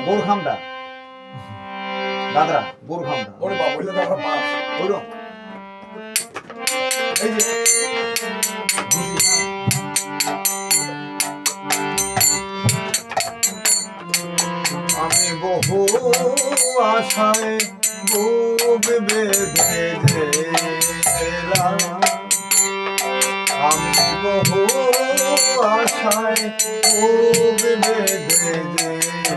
গরু খামটা দাদরা গরু খামটা ওরে বাবা বলে দাও বাপ ওইলো এই যে আমি বহু আশায় বুক বেঁধে গেলাম আমি বহু আশায় বুক বেঁধে গেলাম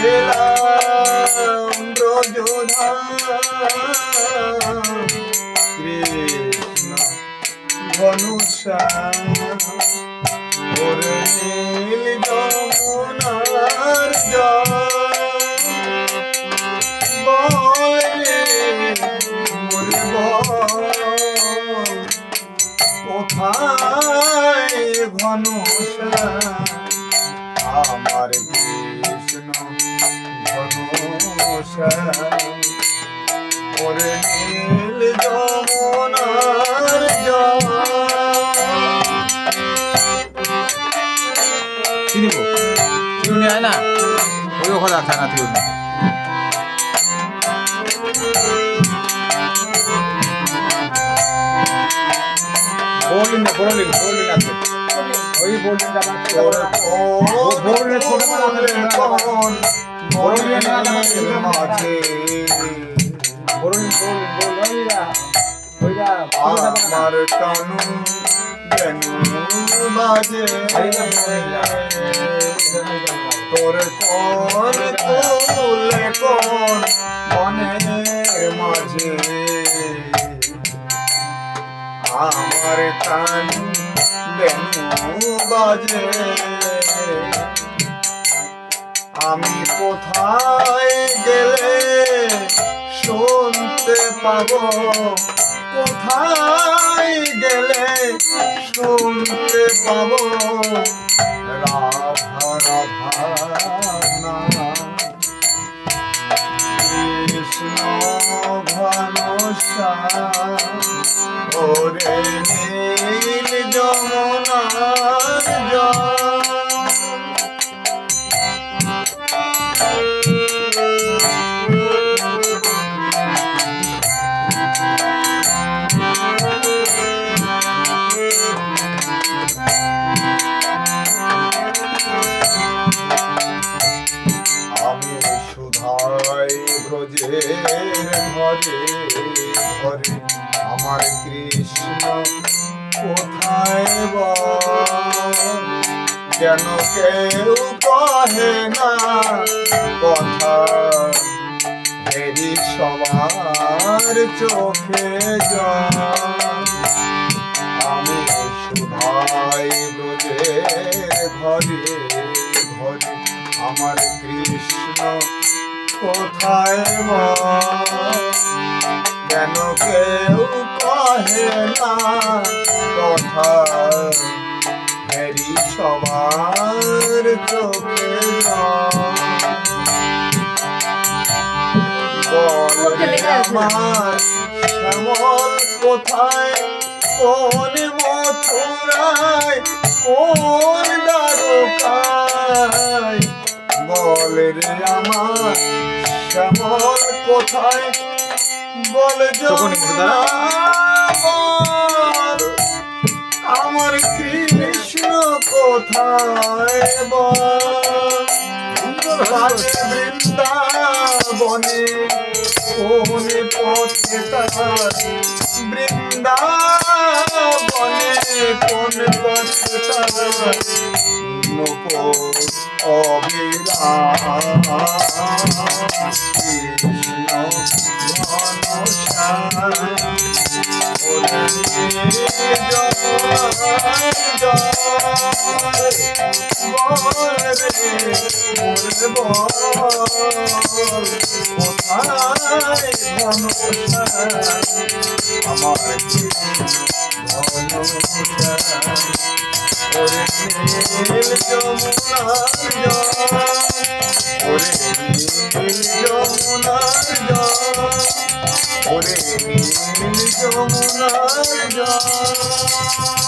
এলাম ব্রজধাম কৃষ্ণ ধনুষা ওরে নীল যমুনার জল বলে মোরে বল কোথায় ঘনশ্যাম আমার কৃষ্ণ ঘনশ্যাম ওরে নীল যমুনার জল চিনিব চিনি হয় না ওই কথা খানা তুই বোলিন আছে ওই বোলিনটা আমার কানু যেন বাজে তোর কোন তুলে কোন মনের মাঝে আমার কান বেনু বাজে আমি কোথায় গেলে শুনতে পাবো কোথায় গেলে শুনতে পাবো রাধা রাধা নাম কৃষ্ণ ঘনশ্যাম ওরে নীল যমুনার জল আমি সুধাই ব্রজের ঘরে ঘরে আমার কৃষ্ণ কোথায় বল কেন কেউ কহে না কথা হেরি সবার চোখে জল আমি সুধাই ব্রজের ঘরে ঘরে আমার কৃষ্ণ কোথায় কেন কেউ কহে না কথা হেরি সবার চোখে বলে আমার শ্যামল কোথায় কোন মথুরায় কোন দ্বারকায় বলে রে আমার শ্যামল কোথায় বলে আমার কৃষ্ণ কোথায় বৃন্দাবনে কোন পথে তার বৃন্দাবনে কোন পথে তার অবিরাম কৃষ্ণ ঘনশ্যাম ওরে আমার নীল যমুনার জল ওরে নীল যমুনার জল ওরে নীল যমুনার জল